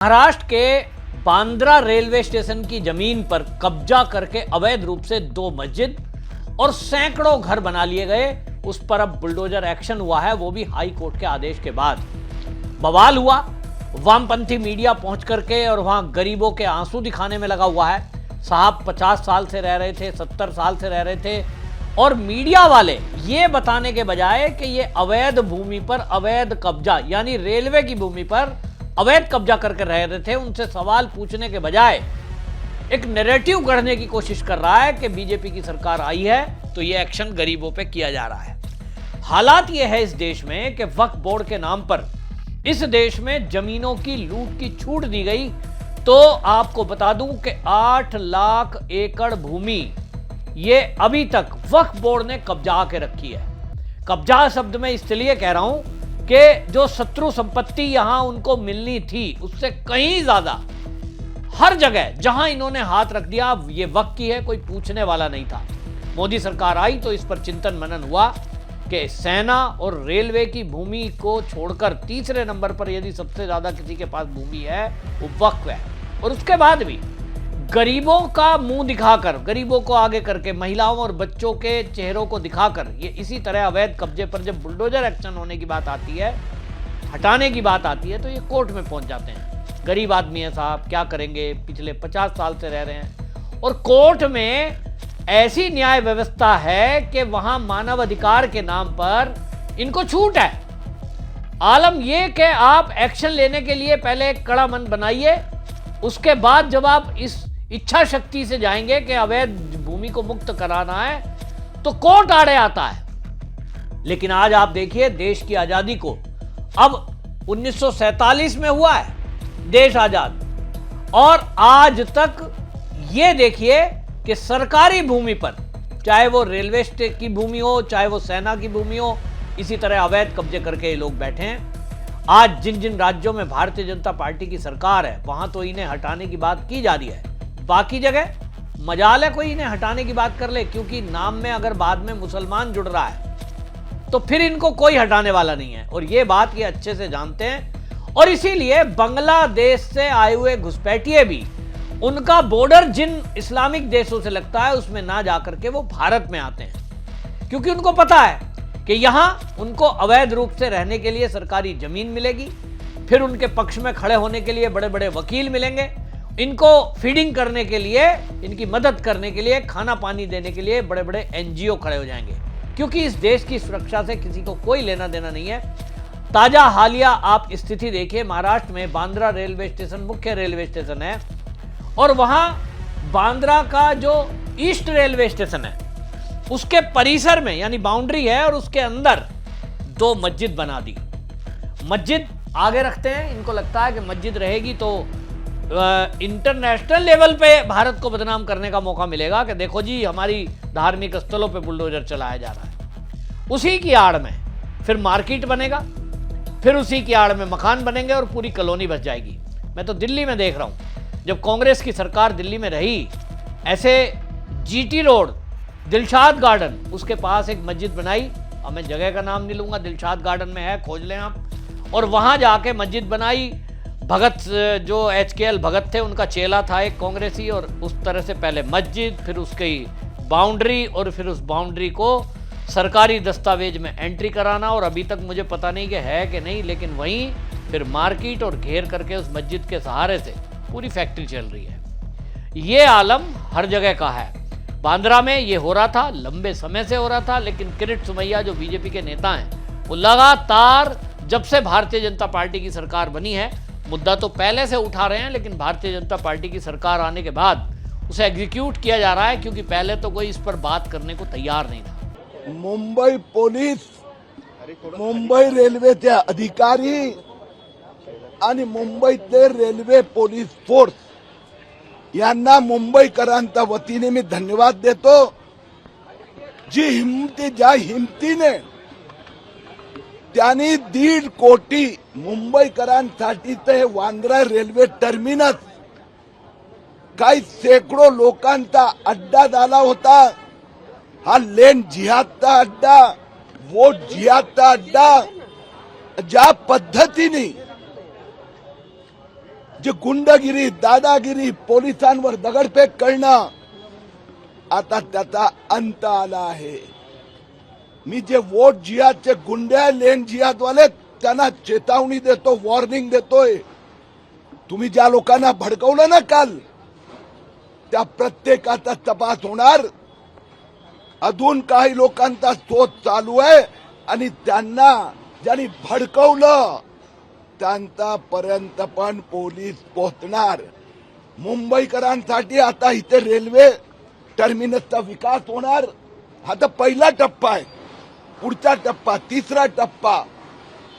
महाराष्ट्र के Bandra railway station की जमीन पर कब्जा करके अवैध रूप से 2 मस्जिद और सैकड़ों घर बना लिए गए। उस पर अब बुलडोजर एक्शन हुआ है, वो भी हाई कोर्ट के आदेश के बाद। बवाल हुआ, वामपंथी मीडिया पहुंच करके और वहां गरीबों के आंसू दिखाने में लगा हुआ है। साहब 50 साल से रह रहे थे, 70 साल से रह रहे थे, और मीडिया वाले ये बताने के बजाय कि ये अवैध भूमि पर अवैध कब्जा, यानी रेलवे की भूमि पर अवैध कब्जा करके रह रहे थे, उनसे सवाल पूछने के बजाय एक नैरेटिव गढ़ने की कोशिश कर रहा है कि बीजेपी की सरकार आई है तो ये एक्शन गरीबों पे किया जा रहा है। हालात ये है इस देश में कि वक्फ बोर्ड के नाम पर इस देश में जमीनों की लूट की छूट दी गई। तो आपको बता दूं कि 8 लाख एकड़ भूमि ये अभी तक वक्फ बोर्ड ने कब्जा के रखी है। कब्जा शब्द में इसलिए कह रहा हूं कि जो शत्रु संपत्ति यहां उनको मिलनी थी उससे कहीं ज्यादा हर जगह जहां इन्होंने हाथ रख दिया ये वक्त की है, कोई पूछने वाला नहीं था। मोदी सरकार आई तो इस पर चिंतन मनन हुआ कि सेना और रेलवे की भूमि को छोड़कर तीसरे नंबर पर यदि सबसे ज्यादा किसी के पास भूमि है वो वक्फ है। और उसके बाद भी गरीबों का मुंह दिखाकर, गरीबों को आगे करके, महिलाओं और बच्चों के चेहरों को दिखाकर ये इसी तरह अवैध कब्जे पर जब बुलडोजर एक्शन होने की बात आती है, हटाने की बात आती है, तो ये कोर्ट में पहुंच जाते हैं। गरीब आदमी है साहब, क्या करेंगे, पिछले 50 साल से रह रहे हैं। और कोर्ट में ऐसी न्याय व्यवस्था है कि वहां मानव अधिकार के नाम पर इनको छूट है। आलम यह कि आप एक्शन लेने के लिए पहले एक कड़ा मन बनाइए, उसके बाद जब आप इस इच्छा शक्ति से जाएंगे कि अवैध भूमि को मुक्त कराना है तो कोर्ट आड़े आता है। लेकिन आज आप देखिए, देश की आजादी को अब 1947 में हुआ है देश आजाद, और आज तक ये देखिए कि सरकारी भूमि पर, चाहे वो रेलवे स्टेशन की भूमि हो, चाहे वो सेना की भूमि हो, इसी तरह अवैध कब्जे करके ये लोग बैठे हैं। आज जिन जिन राज्यों में भारतीय जनता पार्टी की सरकार है वहां तो इन्हें हटाने की बात की जा रही है, बाकी जगह मजाल है कोई इन्हें हटाने की बात कर ले, क्योंकि नाम में अगर बाद में मुसलमान जुड़ रहा है तो फिर इनको कोई हटाने वाला नहीं है। और ये बात ये अच्छे से जानते हैं, और इसीलिए बांग्लादेश से आए हुए घुसपैठिए भी, उनका बॉर्डर जिन इस्लामिक देशों से लगता है उसमें ना जाकर के वो भारत में आते हैं, क्योंकि उनको पता है कि यहां उनको अवैध रूप से रहने के लिए सरकारी जमीन मिलेगी, फिर उनके पक्ष में खड़े होने के लिए बड़े बड़े वकील मिलेंगे, इनको फीडिंग करने के लिए, इनकी मदद करने के लिए, खाना पानी देने के लिए बड़े बड़े एनजीओ खड़े हो जाएंगे, क्योंकि इस देश की सुरक्षा से किसी को कोई लेना देना नहीं है। ताजा हालिया आप स्थिति देखिए, महाराष्ट्र में बांद्रा रेलवे स्टेशन मुख्य रेलवे स्टेशन है, और वहां बांद्रा का जो ईस्ट रेलवे स्टेशन है उसके परिसर में, यानी बाउंड्री है, और उसके अंदर 2 मस्जिद बना दी। मस्जिद आगे रखते हैं, इनको लगता है कि मस्जिद रहेगी तो इंटरनेशनल लेवल पे भारत को बदनाम करने का मौका मिलेगा कि देखो जी हमारी धार्मिक स्थलों पे बुलडोजर चलाया जा रहा है। उसी की आड़ में फिर मार्केट बनेगा, फिर उसी की आड़ में मकान बनेंगे और पूरी कॉलोनी बस जाएगी। मैं तो दिल्ली में देख रहा हूं, जब कांग्रेस की सरकार दिल्ली में रही, ऐसे जीटी रोड, दिलशाद गार्डन, उसके पास एक मस्जिद बनाई, अब मैं जगह का नाम नहीं लूंगा, दिलशाद गार्डन में है, खोज लें आप, और वहां जाके मस्जिद बनाई। भगत, जो HKL भगत थे, उनका चेला था एक कांग्रेसी, और उस तरह से पहले मस्जिद, फिर उसकी बाउंड्री, और फिर उस बाउंड्री को सरकारी दस्तावेज में एंट्री कराना, और अभी तक मुझे पता नहीं कि है कि नहीं, लेकिन वहीं फिर मार्केट और घेर करके उस मस्जिद के सहारे से पूरी फैक्ट्री चल रही है। ये आलम हर जगह का है। बांद्रा में ये हो रहा था, लंबे समय से हो रहा था, लेकिन किरीट सोमैया जो बीजेपी के नेता हैं वो लगातार, जब से भारतीय जनता पार्टी की सरकार बनी है, मुद्दा तो पहले से उठा रहे हैं, लेकिन भारतीय जनता पार्टी की सरकार आने के बाद उसे एग्जीक्यूट किया जा रहा है, क्योंकि पहले तो कोई इस पर बात करने को तैयार नहीं था। मुंबई पोलीस, मुंबई रेल्वेचे अधिकारी आणि मुंबईतले रेल्वे पोलीस फोर्स यांना मुंबईकरांच्या वतीने मी धन्यवाद देतो। ज्या हिमतीने त्यांनी 1.5 कोटी मुंबईकरांसाठीचं हे वांद्रा रेल्वे टर्मिनस, काही शेकडो लोकांचा अड्डा झाला होता, हा लेन जिहादचा अड्डा, वो जिहादचा अड्डा, ज्या पद्धतीने जे गुंडगिरी, दादागिरी, पोलिसांवर दगडफेक करणं, आता त्याचा अंत आला आहे. मी जे वोट जिहादचे गुंडे, लेन जिहादवाले, त्यांना चेतावणी देतो, वॉर्निंग देतोय. तुम्ही ज्या लोकांना भडकवलं ना काल, त्या प्रत्येकाचा तपास होणार. अजून काही लोकांचा शोध चालू आहे आणि त्यांना ज्यांनी भडकवलं त्यांच्यापर्यंत पण पोलीस पोहोचणार. मुंबईकरांसाठी आता इथे रेल्वे टर्मिनसचा विकास होणार. हा तर पहिला टप्पा आहे. पुढचा टप्पा, तिसरा टप्पा.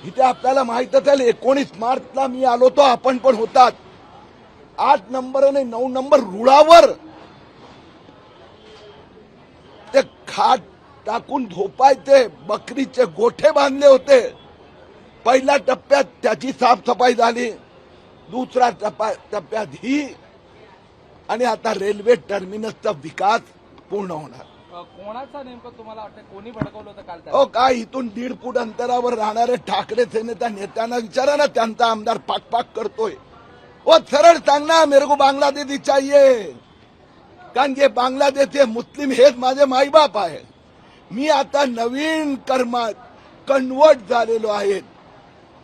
इथे आपल्याला माहितच आहे 19 मार्चला मी आलो तो, आपण पण होतात. 8 नंबर आणि 9 नंबर रुळावर ते खाट टाकून झोपायचे, बकरीचे गोठे बांधले होते. पहिल्या टप्प्यात त्याची साफसफाई झाली, दुसऱ्या टप्प्यात ही, आणि आता रेल्वे टर्मिनसचा विकास पूर्ण होणार. कोणाचा नेमकं तुम्हाला वाटतं कोणी भडकवलं होतं काल? हो, काय इथून 1.5 फूट अंतरावर राहणारे ठाकरे सेनेच्या नेत्यांना विचारा ना, त्यांचा आमदार पाक करतोय. वो सरळ सांग ना, मेरे को बांग्लादेशी चाहिए. कारण की बांग्लादेशी मुस्लिम हेच माझे माईबाप आहे. मी आता नवीन कर्मात कन्वर्ट झालेलो आहे.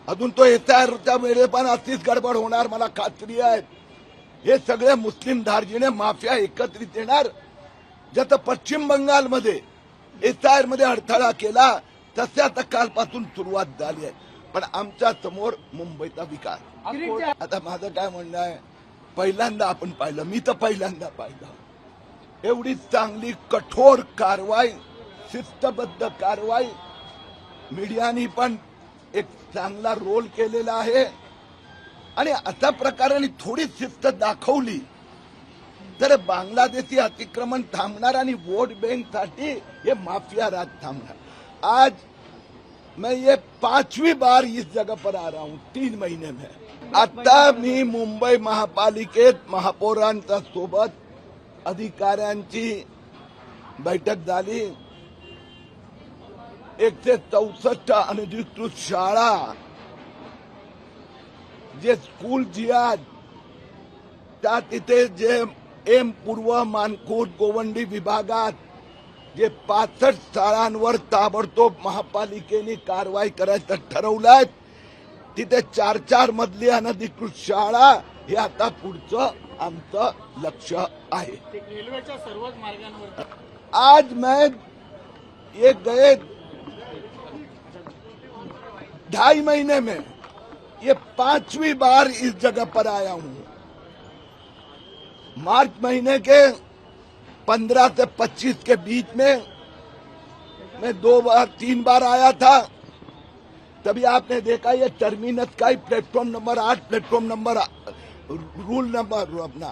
अजून तो एसआयआरच्या वेळे पण अशीच गडबड होणार, मला खात्री आहे. हे सगळे मुस्लिम धार्जिणे माफिया एकत्रित येणार. जसं पश्चिम बंगालमध्ये एसआयआर मध्ये अडथळा केला, तसे आता कालपासून सुरुवात झाली आहे. पण आमच्या समोर मुंबईचा विकास. आता माझं काय म्हणणं आहे, पहिल्यांदा आपण पाहिलं, मी तर पहिल्यांदा पाहिलं, एवढी चांगली कठोर कारवाई, शिस्तबद्ध कारवाई. मीडियानी पण एक चांगला रोल केलेला आहे. आणि अशा प्रकारे थोडी शिस्त दाखवली तर बांग्लादेशी अतिक्रमण थांबणार आणि वोट बँकसाठी हे माफिया राज थांबणार. आज मैं ये 5वीं बार इस जगह पर आ रहा हूं 3 महीने में. आता मी मुंबई महापालिकेत महापौरांच्या सोबत अधिकाऱ्यांची बैठक झाली. 164 अनधिकृत शाळा, जे स्कूल जिहाद, त्या तिथे जे एम पूर्व, मानखुर्द, गोवंडी विभागात जे 65 शाळांवर ताबडतोब महापालिकेने कारवाई करायचं ठरवलंय. तिथे 4-4 मजली अनधिकृत शाळा, हे आता पुढचं आमचं लक्ष आहे. रेल्वेच्या सर्वच मार्गांवर आज मैं ये गए 2.5 महीने में ये 5वीं बार इस जगह पर आया हूं. मार्च महीने के 15 से 25 के बीच में मैं 3 बार आया था. तभी आपने देखा ये टर्मिनस का ही platform number 8, platform number rule number अपना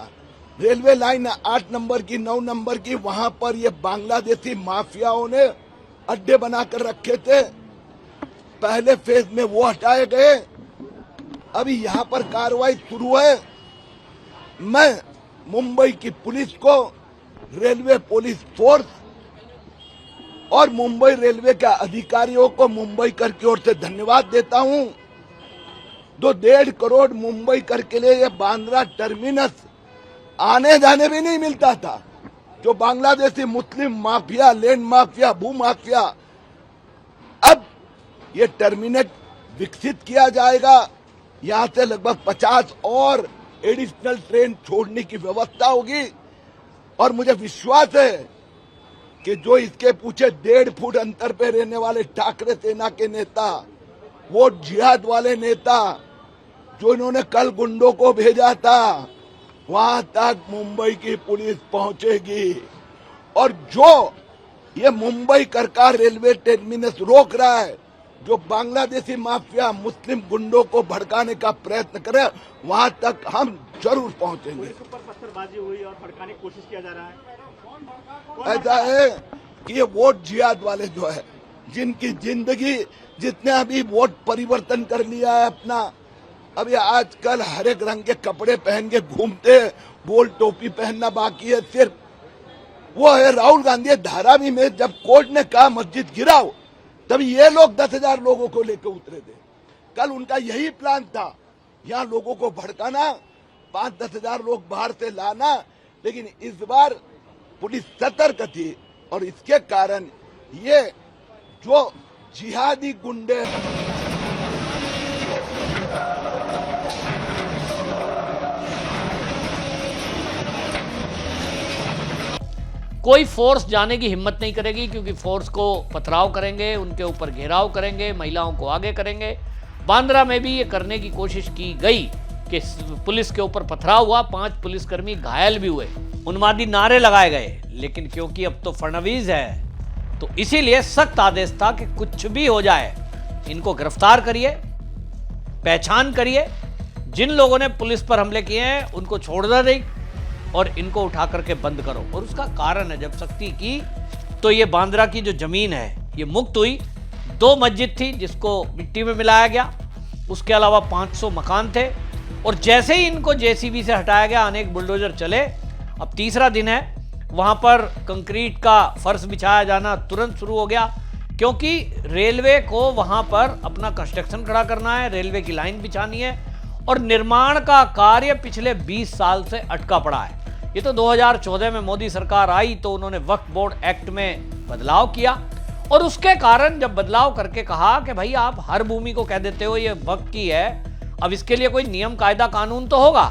रेलवे लाइन 8 नंबर की, 9 नंबर की, वहां पर ये बांग्लादेशी माफियाओं ने अड्डे बनाकर रखे थे. पहले फेज में वो हटाए गए. अभी यहां पर कार्रवाई शुरू है. मैं मुंबई की पुलिस को, रेलवे पुलिस फोर्स और मुंबई रेलवे के अधिकारियों को मुंबई कर की ओर से धन्यवाद देता हूं. 1.5 करोड़ मुंबई कर के लिए ये बांद्रा टर्मिनस आने जाने भी नहीं मिलता था. जो बांग्लादेशी मुस्लिम माफिया, लैंड माफिया, भू माफिया, अब ये टर्मिनस विकसित किया जाएगा. यहां से लगभग 50 और एडिशनल ट्रेन छोड़ने की व्यवस्था होगी. और मुझे विश्वास है कि जो इसके पीछे 1.5 फुट अंतर पे रहने वाले ठाकरे सेना के नेता, वो जिहाद वाले नेता, जो इन्होंने कल गुंडों को भेजा था, वहां तक मुंबई की पुलिस पहुंचेगी. और जो ये मुंबई सरकार रेलवे टर्मिनस रोक रहा है, जो बांग्लादेशी माफिया मुस्लिम गुंडों को भड़काने का प्रयत्न करे, वहां तक हम जरूर पहुंचेंगे. पुलिस पर पत्थरबाजी हुई और भड़काने की कोशिश किया जा रहा है. ऐसा है कि ये वोट जिहाद वाले जो है, जिनकी जिंदगी, जितने अभी वोट परिवर्तन कर लिया है अपना, अभी आजकल हर एक रंग के कपड़े पहन के घूमते, गोल टोपी पहनना बाकी है सिर्फ. वो है राहुल गांधी. धारावी में जब कोर्ट ने कहा मस्जिद गिराओ, तभी ये लोग 10,000 लोगों को लेकर उतरे थे. कल उनका यही प्लान था, यहाँ लोगों को भड़काना 5-10 हजार लोग बाहर से लाना, लेकिन इस बार पुलिस सतर्क थी और इसके कारण ये जो जिहादी गुंडे कोई फोर्स जाने की हिम्मत नहीं करेगी, क्योंकि फोर्स को पथराव करेंगे, उनके ऊपर घेराव करेंगे, महिलाओं को आगे करेंगे। बांद्रा में भी ये करने की कोशिश की गई कि पुलिस के ऊपर पथराव हुआ, 5 पुलिसकर्मी घायल भी हुए, उन्मादी नारे लगाए गए। लेकिन क्योंकि अब तो फडणवीस है तो इसीलिए सख्त आदेश था कि कुछ भी हो जाए इनको गिरफ्तार करिए, पहचान करिए, जिन लोगों ने पुलिस पर हमले किए हैं उनको छोड़ना नहीं और इनको उठा करके बंद करो। और उसका कारण है, जब सख्ती की तो ये बांद्रा की जो जमीन है ये मुक्त हुई। 2 मस्जिद थी जिसको मिट्टी में मिलाया गया, उसके अलावा 500 मकान थे, और जैसे ही इनको जेसीबी से हटाया गया, अनेक बुलडोजर चले। अब तीसरा दिन है, वहां पर कंक्रीट का फर्श बिछाया जाना तुरंत शुरू हो गया, क्योंकि रेलवे को वहां पर अपना कंस्ट्रक्शन खड़ा करना है, रेलवे की लाइन बिछानी है, और निर्माण का कार्य पिछले 20 साल से अटका पड़ा है। ये तो 2014 में मोदी सरकार आई तो उन्होंने वक्फ बोर्ड एक्ट में बदलाव किया, और उसके कारण जब बदलाव करके कहा कि भाई आप हर भूमि को कह देते हो ये वक्फ की है, अब इसके लिए कोई नियम कायदा कानून तो होगा।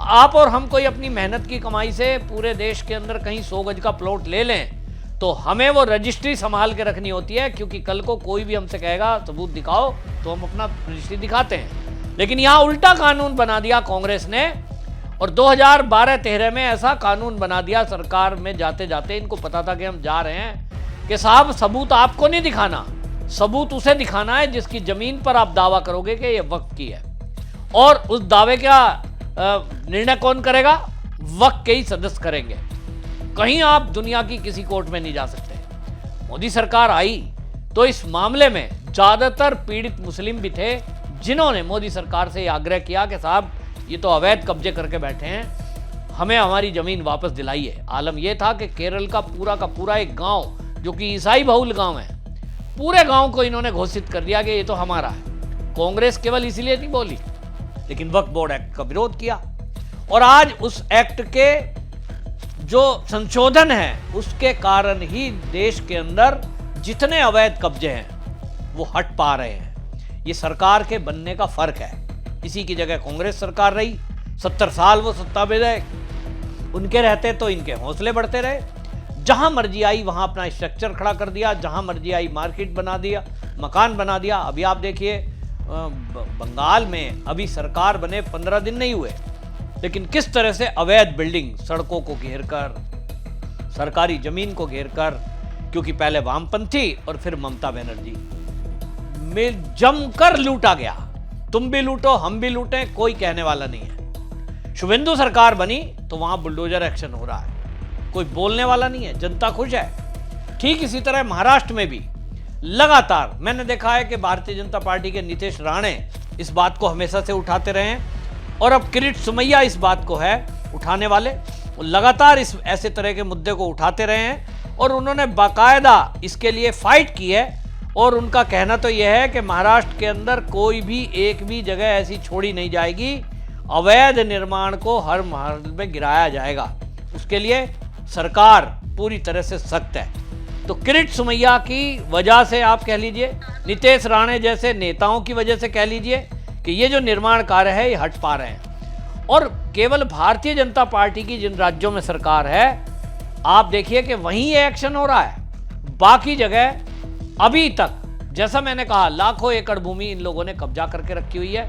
आप और हम कोई अपनी मेहनत की कमाई से पूरे देश के अंदर कहीं 100 गज का प्लॉट ले लें तो हमें वो रजिस्ट्री संभाल के रखनी होती है, क्योंकि कल को कोई भी हमसे कहेगा सबूत दिखाओ तो हम अपना रजिस्ट्री दिखाते हैं। लेकिन यहाँ उल्टा कानून बना दिया कांग्रेस ने, और 2012-13 में ऐसा कानून बना दिया, सरकार में जाते जाते इनको पता था कि हम जा रहे हैं, कि साहब सबूत आपको नहीं दिखाना, सबूत उसे दिखाना है जिसकी जमीन पर आप दावा करोगे कि ये वक्फ की है। और उस दावे का निर्णय कौन करेगा? वक्फ के ही सदस्य करेंगे। कहीं आप दुनिया की किसी कोर्ट में नहीं जा सकते। मोदी सरकार आई तो इस मामले में ज्यादातर पीड़ित मुस्लिम भी थे, जिन्होंने मोदी सरकार से आग्रह किया कि साहब ये तो अवैध कब्जे करके बैठे हैं, हमें हमारी जमीन वापस दिलाइए। आलम यह था कि केरल का पूरा एक गांव जो कि ईसाई बहुल गांव है, पूरे गांव को इन्होंने घोषित कर दिया कि ये तो हमारा है। कांग्रेस केवल इसीलिए नहीं बोली, लेकिन वक्फ बोर्ड एक्ट का विरोध किया, और आज उस एक्ट के जो संशोधन है उसके कारण ही देश के अंदर जितने अवैध कब्जे हैं वो हट पा रहे हैं। ये सरकार के बनने का फर्क है। इसी की जगह कांग्रेस सरकार रही, 70 साल वो सत्ता में रहे, उनके रहते तो इनके हौसले बढ़ते रहे। जहां मर्जी आई वहां अपना स्ट्रक्चर खड़ा कर दिया, जहां मर्जी आई मार्केट बना दिया, मकान बना दिया। अभी आप देखिए बंगाल में अभी सरकार बने 15 दिन नहीं हुए, लेकिन किस तरह से अवैध बिल्डिंग सड़कों को घेरकर, सरकारी जमीन को घेरकर, क्योंकि पहले वामपंथी और फिर ममता बनर्जी में जमकर लूटा गया। तुम भी लूटो हम भी लूटें, कोई कहने वाला नहीं है। शुभेंदु सरकार बनी तो वहां बुलडोजर एक्शन हो रहा है, कोई बोलने वाला नहीं है, जनता खुश है। ठीक इसी तरह महाराष्ट्र में भी लगातार मैंने देखा है कि भारतीय जनता पार्टी के नीतीश राणे इस बात को हमेशा से उठाते रहे हैं, और अब किरीट सोमैया इस बात को है उठाने वाले। वो लगातार इस ऐसे तरह के मुद्दे को उठाते रहे हैं, और उन्होंने बाकायदा इसके लिए फाइट की है। और उनका कहना तो यह है कि महाराष्ट्र के अंदर कोई भी एक भी जगह ऐसी छोड़ी नहीं जाएगी, अवैध निर्माण को हर महल में गिराया जाएगा। उसके लिए सरकार पूरी तरह से सख्त है। तो किरीट सोमैया की वजह से आप कह लीजिए, नीतीश राणे जैसे नेताओं की वजह से कह लीजिए कि ये जो निर्माण कार्य है ये हट पा रहे हैं। और केवल भारतीय जनता पार्टी की जिन राज्यों में सरकार है, आप देखिए कि वहीं ये एक्शन हो रहा है। बाकी जगह अभी तक, जैसा मैंने कहा, लाखों एकड़ भूमि इन लोगों ने कब्जा करके रखी हुई है।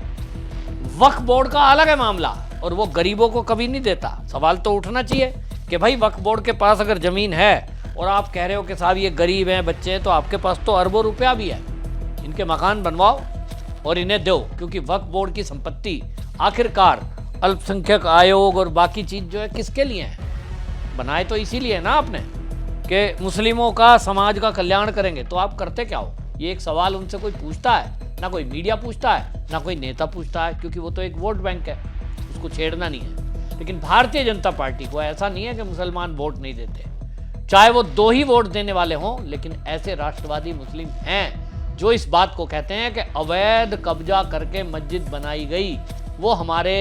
वक्फ बोर्ड का अलग है मामला, और वो गरीबों को कभी नहीं देता। सवाल तो उठना चाहिए कि भाई वक्फ बोर्ड के पास अगर जमीन है और आप कह रहे हो कि साहब ये गरीब हैं, बच्चे हैं, तो आपके पास तो अरबों रुपया भी है, इनके मकान बनवाओ और इन्हें दो। क्योंकि वक्फ बोर्ड की संपत्ति आखिरकार अल्पसंख्यक आयोग और बाकी चीज़ जो है किसके लिए है? बनाए तो इसीलिए ना आपने कि मुस्लिमों का, समाज का कल्याण करेंगे। तो आप करते क्या हो? ये एक सवाल उनसे कोई पूछता है? ना कोई मीडिया पूछता है, ना कोई नेता पूछता है, क्योंकि वो तो एक वोट बैंक है, उसको छेड़ना नहीं है। लेकिन भारतीय जनता पार्टी को ऐसा नहीं है कि मुसलमान वोट नहीं देते, चाहे वो 2 ही वोट देने वाले हों, लेकिन ऐसे राष्ट्रवादी मुस्लिम हैं जो इस बात को कहते हैं कि अवैध कब्जा करके मस्जिद बनाई गई, वो हमारे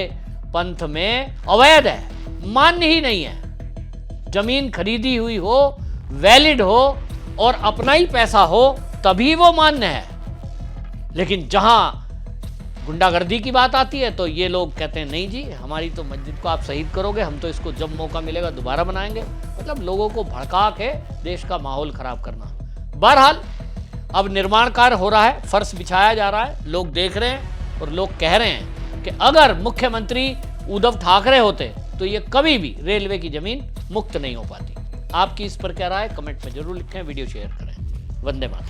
पंथ में अवैध है, मान्य ही नहीं है। जमीन खरीदी हुई हो, वैलिड हो और अपना ही पैसा हो तभी वो मान्य है। लेकिन जहां गुंडागर्दी की बात आती है तो ये लोग कहते हैं नहीं जी, हमारी तो मस्जिद को आप शहीद करोगे, हम तो इसको जब मौका मिलेगा दोबारा बनाएंगे। मतलब लोगों को भड़का के देश का माहौल खराब करना। बहरहाल अब निर्माण कार्य हो रहा है, फर्श बिछाया जा रहा है, लोग देख रहे हैं और लोग कह रहे हैं कि अगर मुख्यमंत्री उद्धव ठाकरे होते तो ये कभी भी रेलवे की जमीन मुक्त नहीं हो पाती। आपकी इस पर क्या राय है? कमेंट में जरूर लिखें, वीडियो शेयर करें। वंदे मातरम।